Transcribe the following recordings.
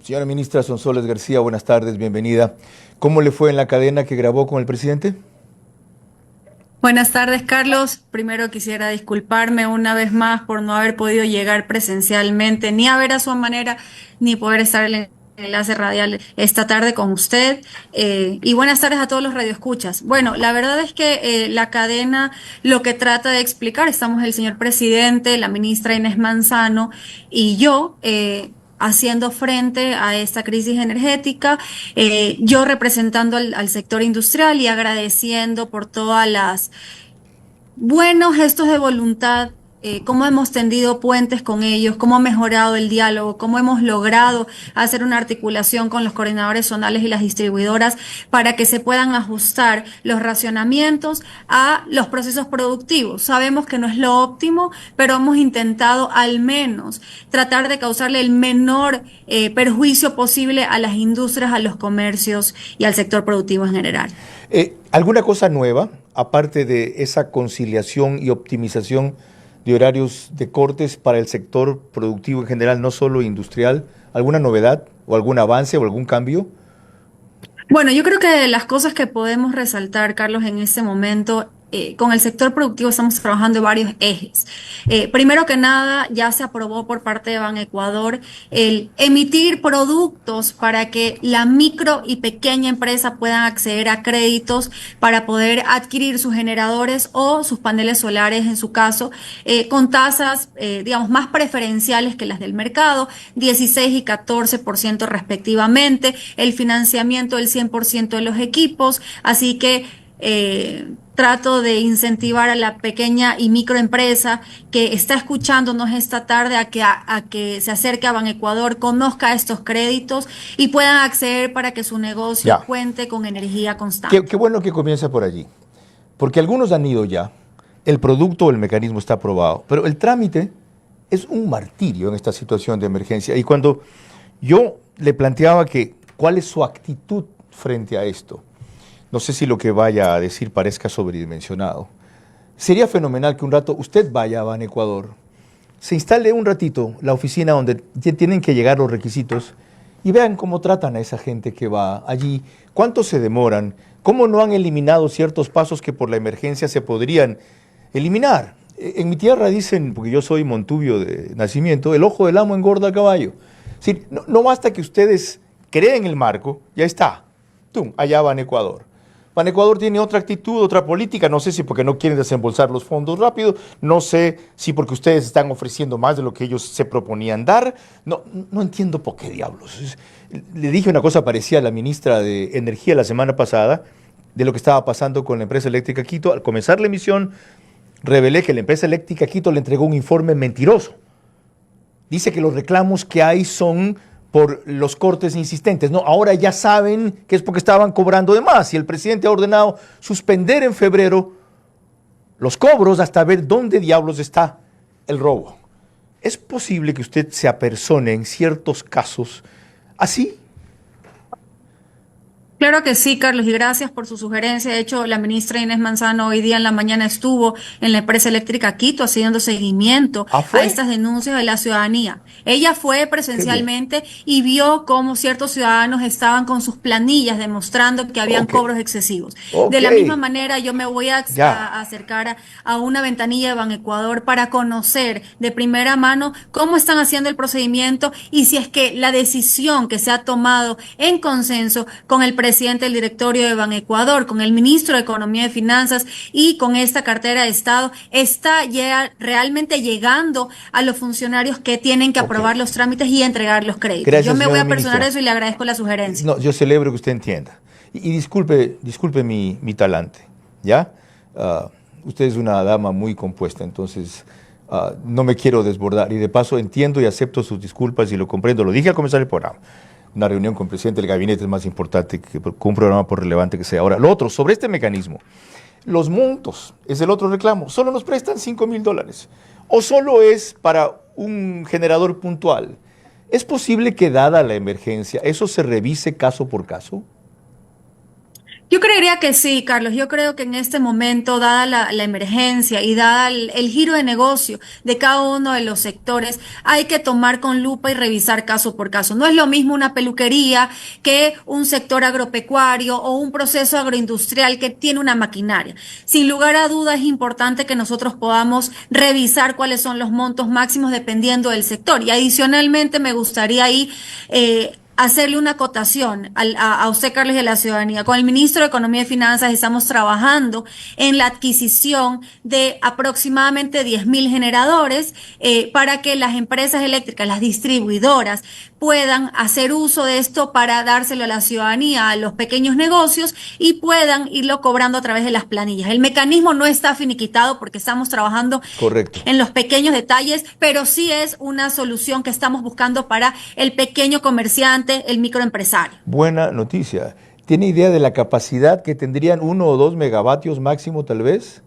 Señora ministra Sonsoles García, buenas tardes, bienvenida. ¿Cómo le fue en la cadena que grabó con el presidente? Buenas tardes, Carlos. Primero quisiera disculparme una vez más por no haber podido llegar presencialmente, ni a ver a su manera, ni poder estar en el enlace radial esta tarde con usted. Y buenas tardes a todos los radioescuchas. Bueno, la verdad es que la cadena lo que trata de explicar, estamos el señor presidente, la ministra Inés Manzano y yo. Haciendo frente a esta crisis energética, yo representando al sector industrial y agradeciendo por todas las buenos gestos de voluntad, cómo hemos tendido puentes con ellos, cómo ha mejorado el diálogo, cómo hemos logrado hacer una articulación con los coordinadores zonales y las distribuidoras para que se puedan ajustar los racionamientos a los procesos productivos. Sabemos que no es lo óptimo, pero hemos intentado al menos tratar de causarle el menor perjuicio posible a las industrias, a los comercios y al sector productivo en general. ¿Alguna cosa nueva, aparte de esa conciliación y optimización de horarios de cortes para el sector productivo en general, no solo industrial? ¿Alguna novedad o algún avance o algún cambio? Bueno, yo creo que las cosas que podemos resaltar, Carlos, en este momento, con el sector productivo estamos trabajando en varios ejes. Primero que nada, ya se aprobó por parte de Banecuador el emitir productos para que la micro y pequeña empresa puedan acceder a créditos para poder adquirir sus generadores o sus paneles solares, en su caso, con tasas, digamos, más preferenciales que las del mercado, 16 y 14% respectivamente, el financiamiento del 100% de los equipos, así que trato de incentivar a la pequeña y microempresa que está escuchándonos esta tarde a que se acerque a Banecuador, conozca estos créditos y puedan acceder para que su negocio cuente con energía constante. Qué bueno que comienza por allí, porque algunos han ido ya, el producto o el mecanismo está aprobado, pero el trámite es un martirio en esta situación de emergencia. Y cuando yo le planteaba que cuál es su actitud frente a esto, no sé si lo que vaya a decir parezca sobredimensionado. Sería fenomenal que un rato usted vaya a Banecuador, se instale un ratito la oficina donde tienen que llegar los requisitos y vean cómo tratan a esa gente que va allí, cuánto se demoran, cómo no han eliminado ciertos pasos que por la emergencia se podrían eliminar. En mi tierra dicen, porque yo soy montubio de nacimiento, el ojo del amo engorda al caballo. Es decir, no basta que ustedes creen el marco, ya está. ¡Tum! Allá va Banecuador. Banecuador tiene otra actitud, otra política, no sé si porque no quieren desembolsar los fondos rápido, no sé si porque ustedes están ofreciendo más de lo que ellos se proponían dar, no entiendo por qué diablos. Le dije una cosa parecida a la ministra de Energía la semana pasada, de lo que estaba pasando con la empresa eléctrica Quito. Al comenzar la emisión, revelé que la empresa eléctrica Quito le entregó un informe mentiroso. Dice que los reclamos que hay son por los cortes insistentes. No, ahora ya saben que es porque estaban cobrando de más y el presidente ha ordenado suspender en febrero los cobros hasta ver dónde diablos está el robo. ¿Es posible que usted se apersone en ciertos casos así? Claro que sí, Carlos, y gracias por su sugerencia. De hecho, la ministra Inés Manzano hoy día en la mañana estuvo en la empresa eléctrica Quito haciendo seguimiento a estas denuncias de la ciudadanía. Ella fue presencialmente y vio cómo ciertos ciudadanos estaban con sus planillas demostrando que habían cobros excesivos. De la misma manera, yo me voy a acercar a una ventanilla de Banecuador para conocer de primera mano cómo están haciendo el procedimiento y si es que la decisión que se ha tomado en consenso con el presidente del directorio de Banecuador, con el ministro de Economía y Finanzas y con esta cartera de Estado, está ya realmente llegando a los funcionarios que tienen que aprobar los trámites y entregar los créditos. Gracias, yo me voy a personar ministra. eso y le agradezco la sugerencia. No, yo celebro que usted entienda. Y disculpe mi talante, ¿ya? Usted es una dama muy compuesta, entonces no me quiero desbordar. Y de paso entiendo y acepto sus disculpas y lo comprendo. Lo dije al comenzar el programa. Una reunión con el presidente del gabinete es más importante que un programa por relevante que sea. Ahora, lo otro, sobre este mecanismo, los montos es el otro reclamo. Solo nos prestan $5,000 o solo es para un generador puntual. ¿Es posible que dada la emergencia eso se revise caso por caso? Yo creería que sí, Carlos. Yo creo que en este momento, dada la emergencia y dada el giro de negocio de cada uno de los sectores, hay que tomar con lupa y revisar caso por caso. No es lo mismo una peluquería que un sector agropecuario o un proceso agroindustrial que tiene una maquinaria. Sin lugar a dudas, es importante que nosotros podamos revisar cuáles son los montos máximos dependiendo del sector. Y adicionalmente me gustaría ahí hacerle una acotación a usted, Carlos, y a la ciudadanía. Con el ministro de Economía y Finanzas estamos trabajando en la adquisición de aproximadamente 10.000 generadores para que las empresas eléctricas, las distribuidoras, puedan hacer uso de esto para dárselo a la ciudadanía, a los pequeños negocios y puedan irlo cobrando a través de las planillas. El mecanismo no está finiquitado porque estamos trabajando Correcto. en los pequeños detalles, pero sí es una solución que estamos buscando para el pequeño comerciante, el microempresario. Buena noticia. ¿Tiene idea de la capacidad que tendrían 1 o 2 megavatios máximo tal vez?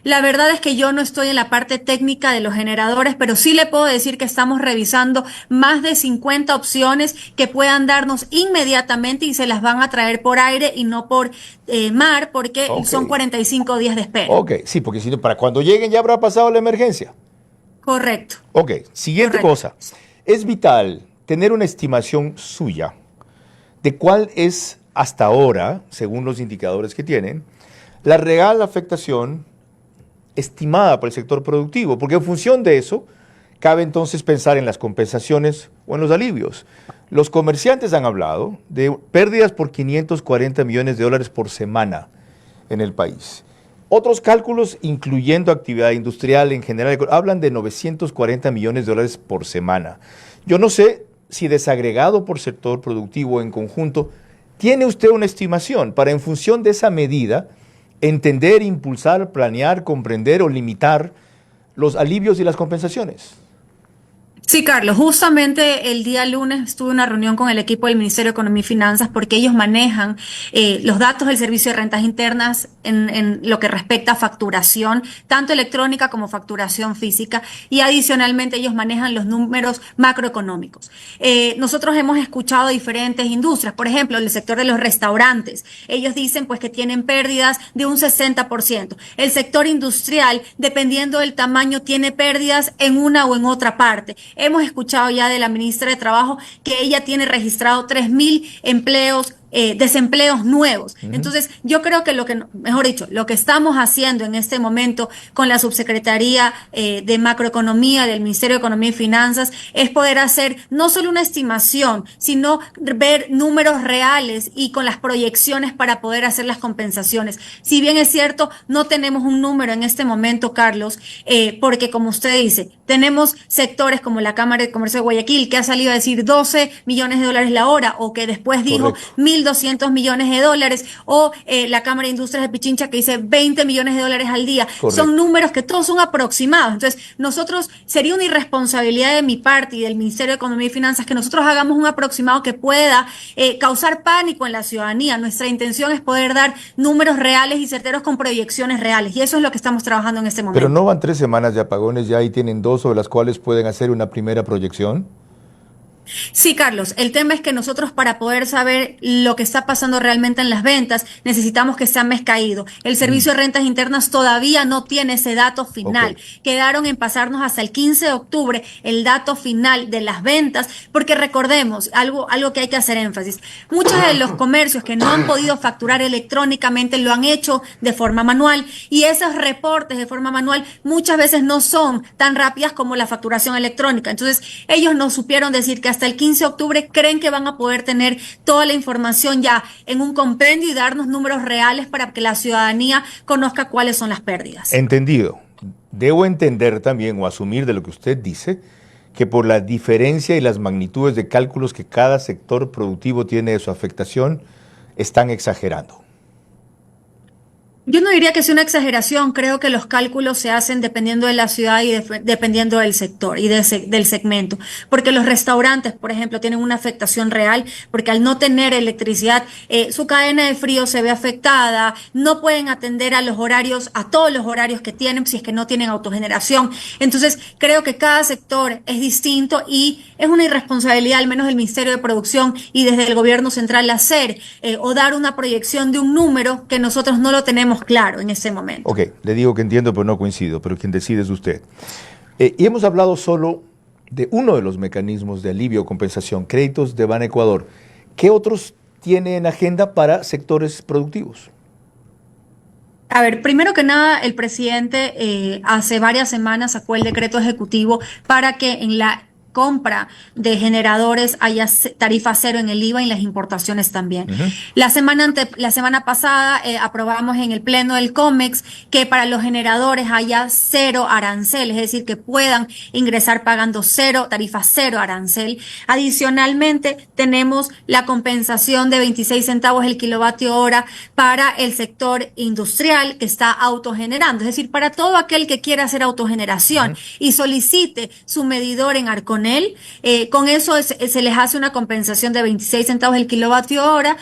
La verdad es que yo no estoy en la parte técnica de los generadores, pero sí le puedo decir que estamos revisando más de 50 opciones que puedan darnos inmediatamente y se las van a traer por aire y no por mar, porque son 45 días de espera. Ok, sí, porque si no, para cuando lleguen ya habrá pasado la emergencia. Correcto. Ok, siguiente cosa. Es vital tener una estimación suya de cuál es hasta ahora, según los indicadores que tienen, la real afectación estimada por el sector productivo, porque en función de eso cabe entonces pensar en las compensaciones o en los alivios. Los comerciantes han hablado de pérdidas por 540 millones de dólares por semana en el país. Otros cálculos, incluyendo actividad industrial en general, hablan de 940 millones de dólares por semana. Yo no sé si desagregado por sector productivo en conjunto, ¿tiene usted una estimación para en función de esa medida entender, impulsar, planear, comprender o limitar los alivios y las compensaciones? Sí, Carlos, justamente el día lunes tuve una reunión con el equipo del Ministerio de Economía y Finanzas porque ellos manejan los datos del Servicio de Rentas Internas en lo que respecta a facturación, tanto electrónica como facturación física, y adicionalmente ellos manejan los números macroeconómicos. Nosotros hemos escuchado diferentes industrias, por ejemplo, el sector de los restaurantes. Ellos dicen pues que tienen pérdidas de un 60%. El sector industrial, dependiendo del tamaño, tiene pérdidas en una o en otra parte. Hemos escuchado ya de la ministra de Trabajo que ella tiene registrado 3.000 empleos, desempleos nuevos. Entonces, yo creo que mejor dicho, lo que estamos haciendo en este momento con la Subsecretaría de Macroeconomía del Ministerio de Economía y Finanzas es poder hacer no solo una estimación, sino ver números reales y con las proyecciones para poder hacer las compensaciones. Si bien es cierto, no tenemos un número en este momento, Carlos, porque como usted dice, tenemos sectores como la Cámara de Comercio de Guayaquil que ha salido a decir 12 millones de dólares la hora o que después dijo 1.200 millones de dólares o la Cámara de Industrias de Pichincha que dice 20 millones de dólares al día. Correcto. Son números que todos son aproximados. Entonces, nosotros, sería una irresponsabilidad de mi parte y del Ministerio de Economía y Finanzas que nosotros hagamos un aproximado que pueda causar pánico en la ciudadanía. Nuestra intención es poder dar números reales y certeros con proyecciones reales. Y eso es lo que estamos trabajando en este momento. Pero no van 3 semanas de apagones ya y tienen 2 sobre las cuales pueden hacer una primera proyección. Sí, Carlos, el tema es que nosotros para poder saber lo que está pasando realmente en las ventas necesitamos que sea mes caído. El Servicio de Rentas Internas todavía no tiene ese dato final. Quedaron en pasarnos hasta el 15 de octubre el dato final de las ventas, porque recordemos, algo que hay que hacer énfasis. Muchos de los comercios que no han podido facturar electrónicamente lo han hecho de forma manual y esos reportes de forma manual muchas veces no son tan rápidas como la facturación electrónica. Entonces, ellos nos supieron decir que hasta el 15 de octubre creen que van a poder tener toda la información ya en un compendio y darnos números reales para que la ciudadanía conozca cuáles son las pérdidas. Entendido. Debo entender también o asumir de lo que usted dice que por la diferencia y las magnitudes de cálculos que cada sector productivo tiene de su afectación, están exagerando. Yo no diría que sea una exageración, creo que los cálculos se hacen dependiendo de la ciudad y dependiendo del sector y del segmento, porque los restaurantes, por ejemplo, tienen una afectación real, porque al no tener electricidad, su cadena de frío se ve afectada, no pueden atender a los horarios, a todos los horarios que tienen, si es que no tienen autogeneración. Entonces, creo que cada sector es distinto y es una irresponsabilidad, al menos del Ministerio de Producción y desde el gobierno central, hacer o dar una proyección de un número que nosotros no lo tenemos claro en ese momento. Ok, le digo que entiendo, pero no coincido, pero quien decide es usted. Y hemos hablado solo de uno de los mecanismos de alivio o compensación, créditos de Ban Ecuador. ¿Qué otros tiene en agenda para sectores productivos? A ver, primero que nada, el presidente hace varias semanas sacó el decreto ejecutivo para que en la compra de generadores haya tarifa cero en el IVA y en las importaciones también. La semana pasada aprobamos en el pleno del COMEX que para los generadores haya cero arancel, es decir, que puedan ingresar pagando tarifa cero arancel. Adicionalmente, tenemos la compensación de 26 centavos el kilovatio hora para el sector industrial que está autogenerando, es decir, para todo aquel que quiera hacer autogeneración y solicite su medidor en Arconel. Con eso se les hace una compensación de 26 centavos el kilovatio hora,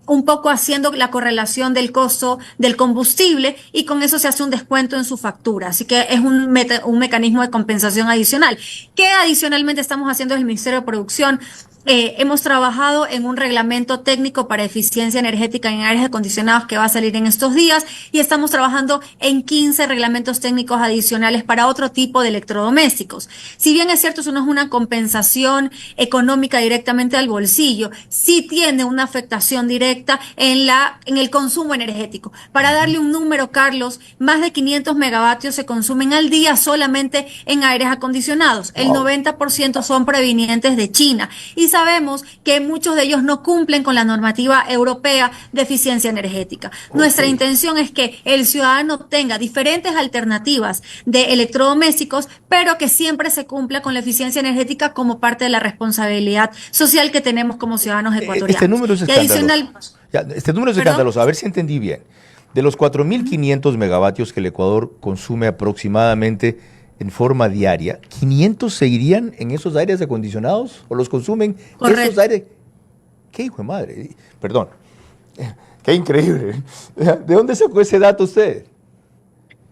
un poco haciendo la correlación del costo del combustible y con eso se hace un descuento en su factura. Así que es un mecanismo de compensación adicional. ¿Qué adicionalmente estamos haciendo desde el Ministerio de Producción? Hemos trabajado en un reglamento técnico para eficiencia energética en aires acondicionados que va a salir en estos días y estamos trabajando en 15 reglamentos técnicos adicionales para otro tipo de electrodomésticos. Si bien es cierto, eso no es una compensación económica directamente al bolsillo, sí tiene una afectación directa en el consumo energético. Para darle un número, Carlos, más de 500 megavatios se consumen al día solamente en aires acondicionados. El 90% son provenientes de China y sabemos que muchos de ellos no cumplen con la normativa europea de eficiencia energética. Nuestra intención es que el ciudadano tenga diferentes alternativas de electrodomésticos, pero que siempre se cumpla con la eficiencia energética como parte de la responsabilidad social que tenemos como ciudadanos ecuatorianos. Este número es escandaloso. Este número es escandaloso. A ver si entendí bien. De los 4.500 megavatios que el Ecuador consume aproximadamente en forma diaria, ¿500 seguirían en esos aires acondicionados o los consumen esos aires? ¿Qué hijo de madre? Perdón. Qué increíble. ¿De dónde sacó ese dato usted?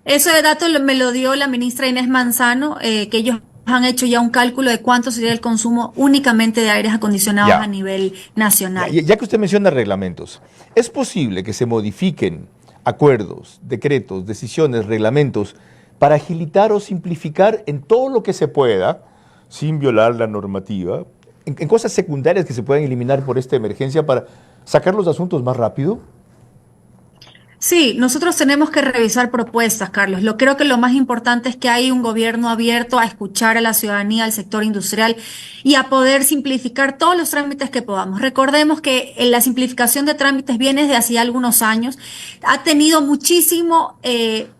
Ese dato me lo dio la ministra Inés Manzano, que ellos han hecho ya un cálculo de cuánto sería el consumo únicamente de aires acondicionados a nivel nacional. Ya que usted menciona reglamentos, ¿es posible que se modifiquen acuerdos, decretos, decisiones, reglamentos para agilitar o simplificar en todo lo que se pueda, sin violar la normativa, en cosas secundarias que se puedan eliminar por esta emergencia para sacar los asuntos más rápido? Sí, nosotros tenemos que revisar propuestas, Carlos. Creo que lo más importante es que hay un gobierno abierto a escuchar a la ciudadanía, al sector industrial y a poder simplificar todos los trámites que podamos. Recordemos que la simplificación de trámites viene desde hace algunos años, ha tenido muchísimo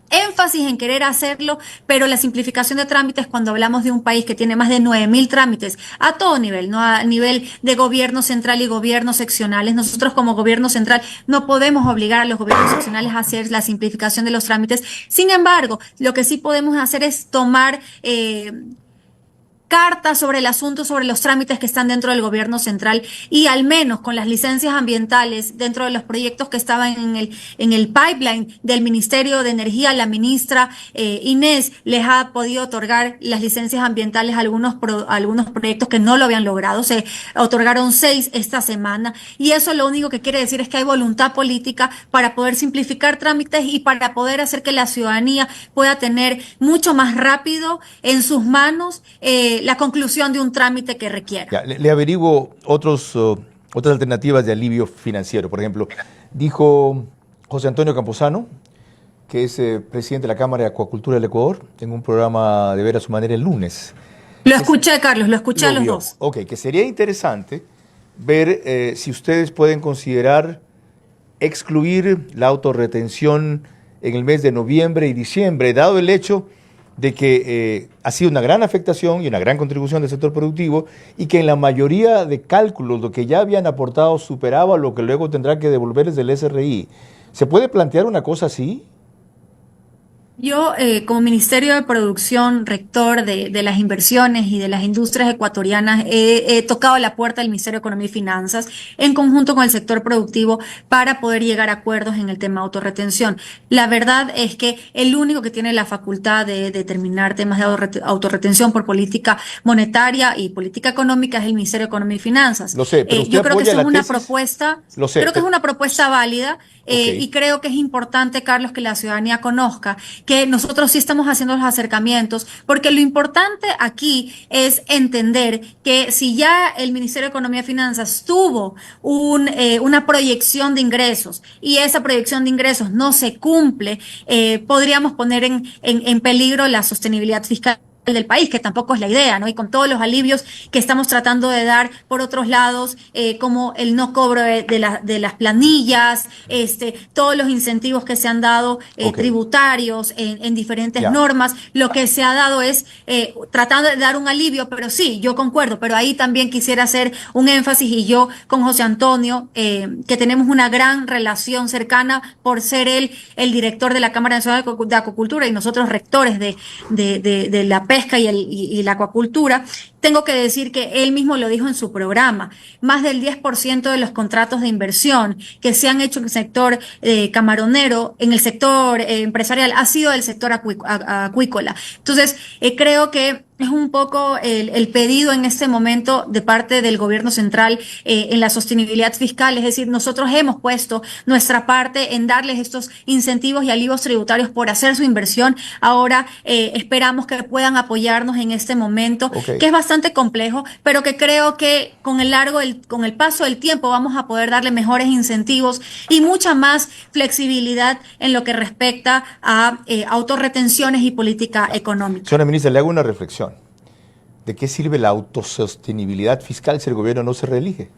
énfasis en querer hacerlo, pero la simplificación de trámites, cuando hablamos de un país que tiene más de 9.000 trámites a todo nivel, no a nivel de gobierno central y gobiernos seccionales, nosotros como gobierno central no podemos obligar a los gobiernos seccionales a hacer la simplificación de los trámites. Sin embargo, lo que sí podemos hacer es tomar cartas sobre el asunto, sobre los trámites que están dentro del gobierno central y al menos con las licencias ambientales dentro de los proyectos que estaban en el pipeline del Ministerio de Energía, la ministra Inés les ha podido otorgar las licencias ambientales a algunos proyectos que no lo habían logrado. Se otorgaron 6 esta semana y eso lo único que quiere decir es que hay voluntad política para poder simplificar trámites y para poder hacer que la ciudadanía pueda tener mucho más rápido en sus manos la conclusión de un trámite que requiera. Le averiguo otras alternativas de alivio financiero. Por ejemplo, dijo José Antonio Camposano, que es presidente de la Cámara de Acuacultura del Ecuador, en un programa de Ver a su manera el lunes. Lo escuché, Carlos, lo escuché a los dos. Ok, que sería interesante ver si ustedes pueden considerar excluir la autorretención en el mes de noviembre y diciembre, dado el hecho de que ha sido una gran afectación y una gran contribución del sector productivo y que en la mayoría de cálculos lo que ya habían aportado superaba lo que luego tendrá que devolverles del SRI. ¿Se puede plantear una cosa así? Yo, como Ministerio de Producción, rector de las inversiones y de las industrias ecuatorianas, he tocado la puerta del Ministerio de Economía y Finanzas en conjunto con el sector productivo para poder llegar a acuerdos en el tema de autorretención. La verdad es que el único que tiene la facultad de determinar temas de autorretención por política monetaria y política económica es el Ministerio de Economía y Finanzas. Lo sé, pero usted Yo creo que apoya esa es la una tesis. propuesta, Lo sé, creo que es una propuesta válida. ok. Y creo que es importante, Carlos, que la ciudadanía conozca que nosotros sí estamos haciendo los acercamientos, porque lo importante aquí es entender que si ya el Ministerio de Economía y Finanzas tuvo una proyección de ingresos y esa proyección de ingresos no se cumple, podríamos poner en peligro la sostenibilidad fiscal del país, que tampoco es la idea, ¿no? Y con todos los alivios que estamos tratando de dar por otros lados, como el no cobro de las planillas, todos los incentivos que se han dado Ok, tributarios en diferentes ya. normas, lo que se ha dado es tratando de dar un alivio, pero sí, yo concuerdo, pero ahí también quisiera hacer un énfasis y yo con José Antonio, que tenemos una gran relación cercana por ser él el director de la Cámara Nacional de Acuacultura y nosotros rectores de la pesca y la acuacultura, tengo que decir que él mismo lo dijo en su programa, más del 10% de los contratos de inversión que se han hecho en el sector camaronero, en el sector empresarial, ha sido del sector acuícola. Entonces, creo que es un poco el pedido en este momento de parte del gobierno central en la sostenibilidad fiscal, es decir, nosotros hemos puesto nuestra parte en darles estos incentivos y alivios tributarios por hacer su inversión. Ahora esperamos que puedan apoyarnos en este momento, Ok. que es bastante complejo, pero que creo que con el paso del tiempo vamos a poder darle mejores incentivos y mucha más flexibilidad en lo que respecta a autorretenciones y política económica. Señora ministra, le hago una reflexión. ¿De qué sirve la autosostenibilidad fiscal si el gobierno no se reelige?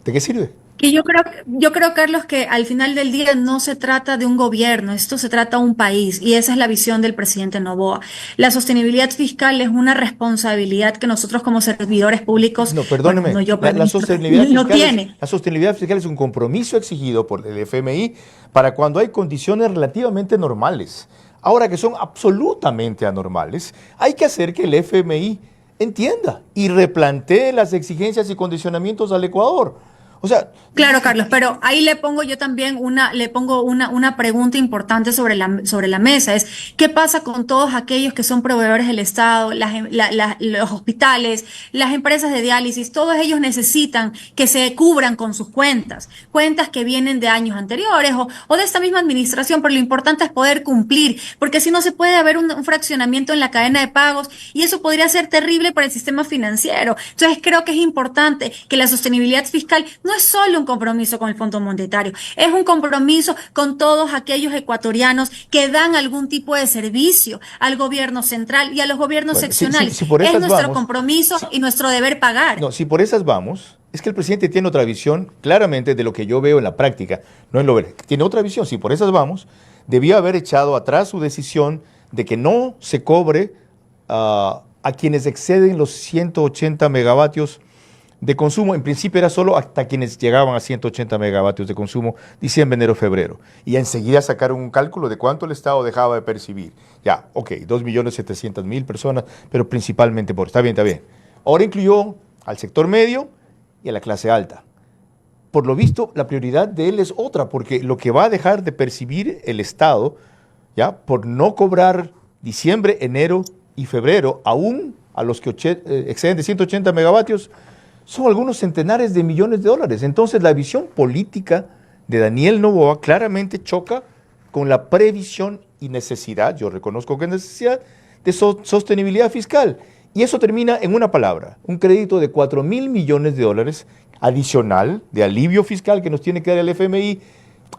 ¿De qué sirve? Que yo creo, Carlos, que al final del día no se trata de un gobierno, esto se trata de un país y esa es la visión del presidente Noboa. La sostenibilidad fiscal es una responsabilidad que nosotros como servidores públicos, No, bueno, perdóneme, no yo, la, pero la sostenibilidad no fiscal tiene. la sostenibilidad fiscal es un compromiso exigido por el FMI para cuando hay condiciones relativamente normales. Ahora que son absolutamente anormales, hay que hacer que el FMI entienda y replantee las exigencias y condicionamientos al Ecuador. O sea, Claro, Carlos, pero ahí le pongo yo también una pregunta importante sobre la mesa. Es, ¿qué pasa con todos aquellos que son proveedores del Estado, los hospitales, las empresas de diálisis? Todos ellos necesitan que se cubran con sus cuentas que vienen de años anteriores o de esta misma administración, pero lo importante es poder cumplir, porque si no se puede haber un fraccionamiento en la cadena de pagos y eso podría ser terrible para el sistema financiero. Entonces creo que es importante que la sostenibilidad fiscal no es solo un compromiso con el Fondo Monetario, es un compromiso con todos aquellos ecuatorianos que dan algún tipo de servicio al gobierno central y a los gobiernos bueno, seccionales. si por Es esas nuestro vamos, compromiso y nuestro deber pagar. no, si por esas vamos, es que el presidente tiene otra visión claramente de lo que yo veo en la práctica, no en lo ver. Tiene otra visión. Si por esas vamos, debió haber echado atrás su decisión de que no se cobre a quienes exceden los 180 megavatios de consumo. En principio era solo hasta quienes llegaban a 180 megavatios de consumo, diciembre, enero, febrero. Y enseguida sacaron un cálculo de cuánto el Estado dejaba de percibir. Ya, ok, 2.700.000 personas, pero principalmente por... Está bien, está bien. Ahora incluyó al sector medio y a la clase alta. Por lo visto, la prioridad de él es otra, porque lo que va a dejar de percibir el Estado, ya, por no cobrar diciembre, enero y febrero, aún a los que exceden de 180 megavatios, son algunos centenares de millones de dólares. Entonces la visión política de Daniel Noboa claramente choca con la previsión y necesidad, yo reconozco que es necesidad, de sostenibilidad fiscal. Y eso termina en una palabra, un crédito de 4.000 millones de dólares adicional de alivio fiscal que nos tiene que dar el FMI,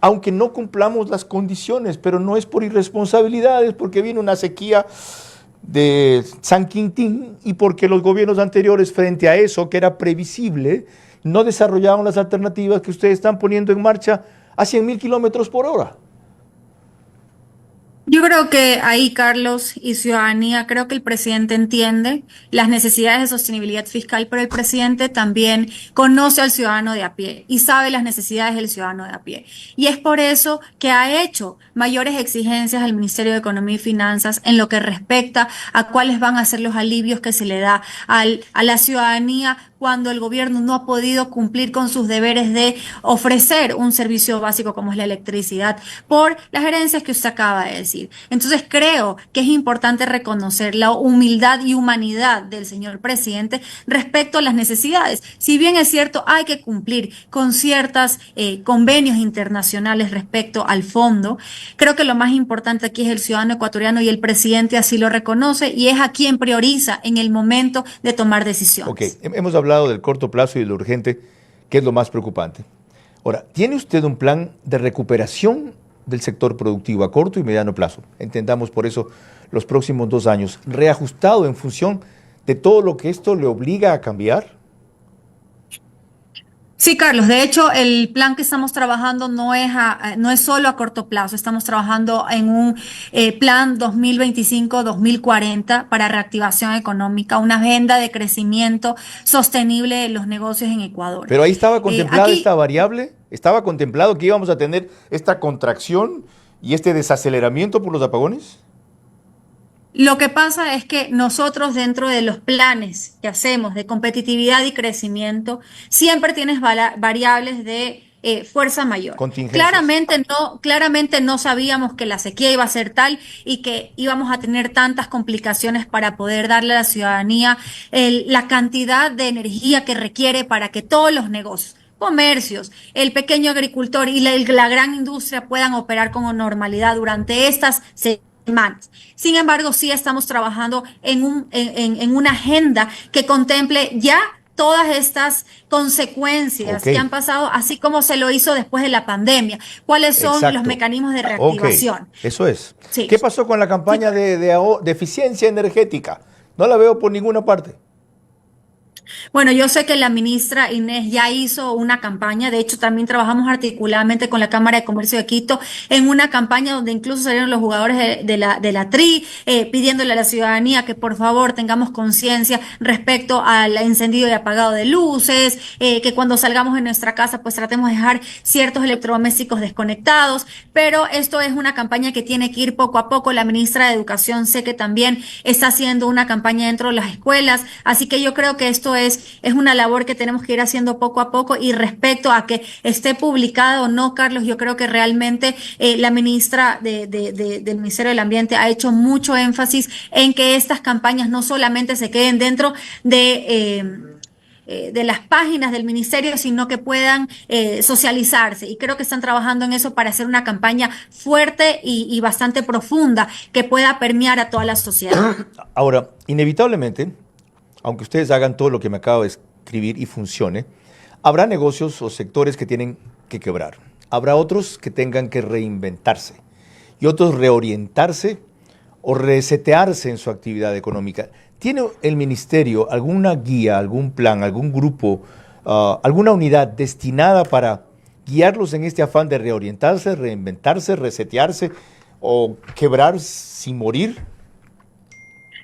aunque no cumplamos las condiciones, pero no es por irresponsabilidades, porque viene una sequía de San Quintín y porque los gobiernos anteriores, frente a eso que era previsible, no desarrollaban las alternativas que ustedes están poniendo en marcha a 100.000 kilómetros por hora. Yo creo que ahí, Carlos, y ciudadanía, creo que el presidente entiende las necesidades de sostenibilidad fiscal, pero el presidente también conoce al ciudadano de a pie y sabe las necesidades del ciudadano de a pie. Y es por eso que ha hecho mayores exigencias al Ministerio de Economía y Finanzas en lo que respecta a cuáles van a ser los alivios que se le da a la ciudadanía cuando el gobierno no ha podido cumplir con sus deberes de ofrecer un servicio básico como es la electricidad por las herencias que usted acaba de decir. Entonces creo que es importante reconocer la humildad y humanidad del señor presidente respecto a las necesidades. Si bien es cierto, hay que cumplir con ciertos convenios internacionales respecto al fondo, creo que lo más importante aquí es el ciudadano ecuatoriano y el presidente así lo reconoce y es a quien prioriza en el momento de tomar Ok, decisiones. hemos hablado del corto plazo y de lo urgente, que es lo más preocupante. Ahora, ¿tiene usted un plan de recuperación del sector productivo a corto y mediano plazo? Entendamos por eso los próximos 2 años, reajustado en función de todo lo que esto le obliga a cambiar. Sí, Carlos, de hecho, el plan que estamos trabajando no es solo a corto plazo, estamos trabajando en un plan 2025-2040 para reactivación económica, una agenda de crecimiento sostenible de los negocios en Ecuador. Pero ahí estaba contemplada esta Aquí variable, estaba contemplado que íbamos a tener esta contracción y este desaceleramiento por los apagones. lo que pasa es que nosotros dentro de los planes que hacemos de competitividad y crecimiento, siempre tienes variables de fuerza mayor. Contingencias. Claramente no sabíamos que la sequía iba a ser tal y que íbamos a tener tantas complicaciones para poder darle a la ciudadanía la cantidad de energía que requiere para que todos los negocios, comercios, el pequeño agricultor y la gran industria puedan operar con normalidad durante estas semanas. Sin embargo, sí estamos trabajando en una agenda que contemple ya todas estas consecuencias Ok, que han pasado, así como se lo hizo después de la pandemia. ¿Cuáles son los exacto. mecanismos de Ok, reactivación? eso es. Sí. ¿Qué pasó con la Sí, campaña de eficiencia energética? No la veo por ninguna parte. bueno, yo sé que la ministra Inés ya hizo una campaña, de hecho también trabajamos articuladamente con la Cámara de Comercio de Quito en una campaña donde incluso salieron los jugadores de la TRI pidiéndole a la ciudadanía que por favor tengamos conciencia respecto al encendido y apagado de luces, que cuando salgamos de nuestra casa pues tratemos de dejar ciertos electrodomésticos desconectados, pero esto es una campaña que tiene que ir poco a poco. La ministra de Educación sé que también está haciendo una campaña dentro de las escuelas, así que yo creo que esto es una labor que tenemos que ir haciendo poco a poco y respecto a que esté publicado o no, Carlos, yo creo que realmente la ministra del Ministerio del Ambiente ha hecho mucho énfasis en que estas campañas no solamente se queden dentro de las páginas del ministerio, sino que puedan socializarse. Y creo que están trabajando en eso para hacer una campaña fuerte y bastante profunda que pueda permear a toda la sociedad. Ahora, inevitablemente, aunque ustedes hagan todo lo que me acabo de escribir y funcione, habrá negocios o sectores que tienen que quebrar. Habrá otros que tengan que reinventarse y otros reorientarse o resetearse en su actividad económica. ¿Tiene el ministerio alguna guía, algún plan, algún grupo, alguna unidad destinada para guiarlos en este afán de reorientarse, reinventarse, resetearse o quebrar sin morir?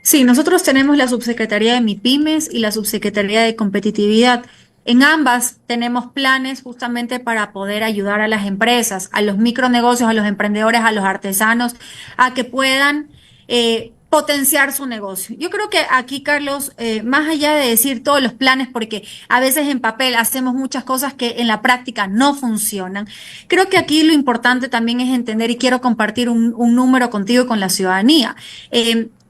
Sí, nosotros tenemos la subsecretaría de MIPYMES y la subsecretaría de Competitividad. En ambas tenemos planes justamente para poder ayudar a las empresas, a los micronegocios, a los emprendedores, a los artesanos, a que puedan potenciar su negocio. Yo creo que aquí, Carlos, más allá de decir todos los planes, porque a veces en papel hacemos muchas cosas que en la práctica no funcionan, creo que aquí lo importante también es entender y quiero compartir un número contigo y con la ciudadanía.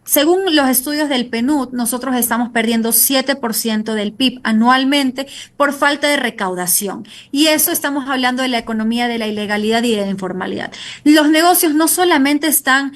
Según los estudios del PNUD, nosotros estamos perdiendo 7% del PIB anualmente por falta de recaudación. Y eso estamos hablando de la economía de la ilegalidad y de la informalidad. Los negocios no solamente están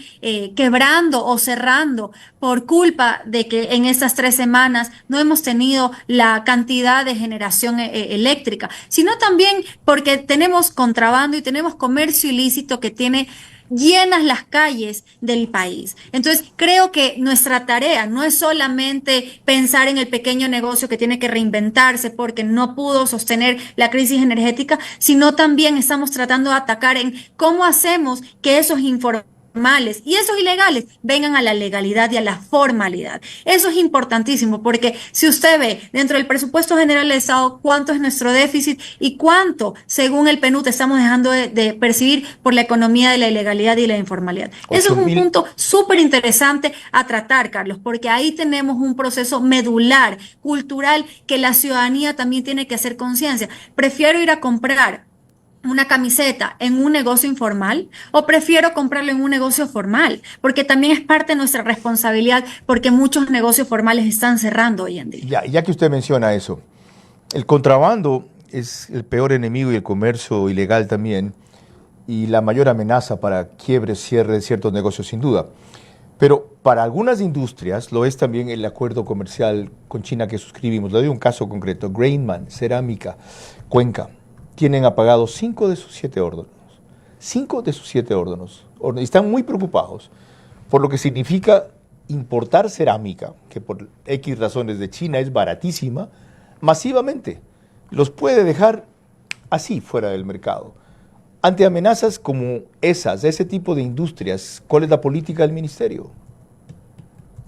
quebrando o cerrando por culpa de que en estas 3 semanas no hemos tenido la cantidad de generación eléctrica, sino también porque tenemos contrabando y tenemos comercio ilícito que tiene llenas las calles del país. Entonces, creo que nuestra tarea no es solamente pensar en el pequeño negocio que tiene que reinventarse porque no pudo sostener la crisis energética, sino también estamos tratando de atacar en cómo hacemos que esos informales informales y esos ilegales vengan a la legalidad y a la formalidad. Eso es importantísimo porque si usted ve dentro del presupuesto general del Estado cuánto es nuestro déficit y cuánto, según el PNUD, estamos dejando de percibir por la economía de la ilegalidad y la informalidad. Eso es un punto súper interesante a tratar, Carlos, porque ahí tenemos un proceso medular, cultural, que la ciudadanía también tiene que hacer conciencia. Prefiero ir a comprar una camiseta en un negocio informal o prefiero comprarlo en un negocio formal, porque también es parte de nuestra responsabilidad, porque muchos negocios formales están cerrando hoy en día. Ya que usted menciona eso, el contrabando es el peor enemigo y el comercio ilegal también, y la mayor amenaza para quiebre, cierre de ciertos negocios sin duda. Pero para algunas industrias lo es también el acuerdo comercial con China que suscribimos. Le doy un caso concreto, Grainman, Cerámica, Cuenca. Tienen apagados 5 de sus 7 órdenes. 5 de sus 7 órdenes. Están muy preocupados por lo que significa importar cerámica, que por X razones de China es baratísima, masivamente. Los puede dejar así fuera del mercado. Ante amenazas como esas, de ese tipo de industrias, ¿cuál es la política del ministerio?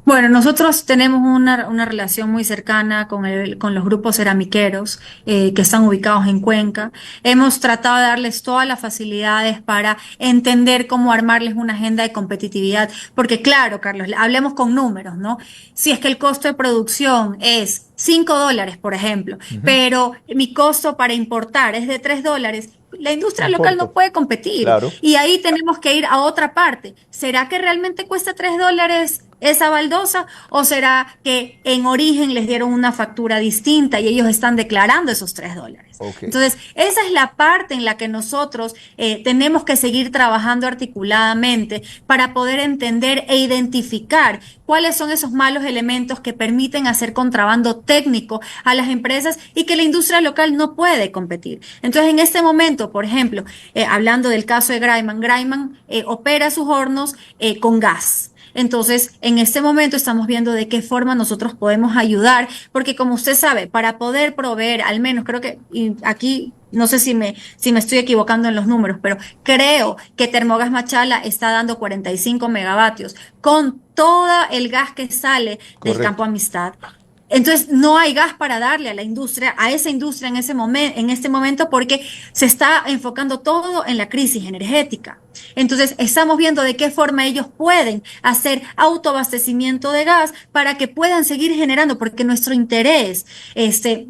Bueno, nosotros tenemos una relación muy cercana con los grupos ceramiqueros que están ubicados en Cuenca. Hemos tratado de darles todas las facilidades para entender cómo armarles una agenda de competitividad, porque claro, Carlos, hablemos con números, ¿no? Si es que el costo de producción es $5, por ejemplo, pero mi costo para importar es de $3, la industria local no puede competir. Claro. Y ahí tenemos que ir a otra parte. ¿Será que realmente cuesta $3 esa baldosa o será que en origen les dieron una factura distinta y ellos están declarando esos $3? Okay. Entonces, esa es la parte en la que nosotros tenemos que seguir trabajando articuladamente para poder entender e identificar cuáles son esos malos elementos que permiten hacer contrabando técnico a las empresas y que la industria local no puede competir. Entonces, en este momento, por ejemplo, hablando del caso de Grainman opera sus hornos con gas. Entonces, en este momento estamos viendo de qué forma nosotros podemos ayudar, porque como usted sabe, para poder proveer, al menos creo que, y aquí no sé si me estoy equivocando en los números, pero creo que Termogas Machala está dando 45 megavatios con todo el gas que sale del Campo Amistad. Entonces, no hay gas para darle a la industria, a esa industria en este momento, porque se está enfocando todo en la crisis energética. Entonces, estamos viendo de qué forma ellos pueden hacer autoabastecimiento de gas para que puedan seguir generando, porque nuestro interés,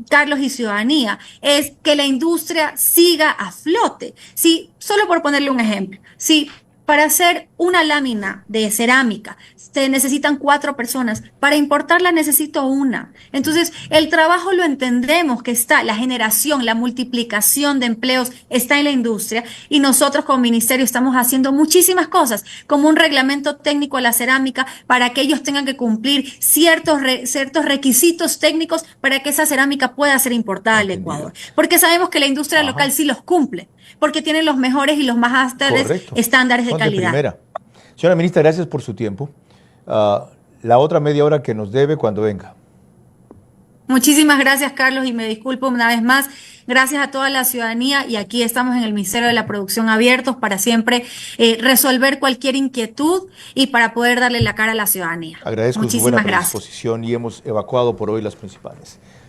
Carlos y ciudadanía, es que la industria siga a flote. Sí, solo por ponerle un ejemplo, sí. Para hacer una lámina de cerámica se necesitan 4 personas. Para importarla necesito 1. Entonces, el trabajo lo entendemos que está, la generación, la multiplicación de empleos está en la industria y nosotros como ministerio estamos haciendo muchísimas cosas, como un reglamento técnico a la cerámica para que ellos tengan que cumplir ciertos requisitos técnicos para que esa cerámica pueda ser importada al Ecuador. Porque sabemos que la industria local sí los cumple, porque tienen los mejores y los más altos estándares de calidad. Primera. Señora ministra, gracias por su tiempo. La otra media hora que nos debe cuando venga. Muchísimas gracias, Carlos, y me disculpo una vez más. Gracias a toda la ciudadanía y aquí estamos en el Ministerio de la Producción abiertos para siempre resolver cualquier inquietud y para poder darle la cara a la ciudadanía. Agradezco su buena predisposición y hemos evacuado por hoy las principales.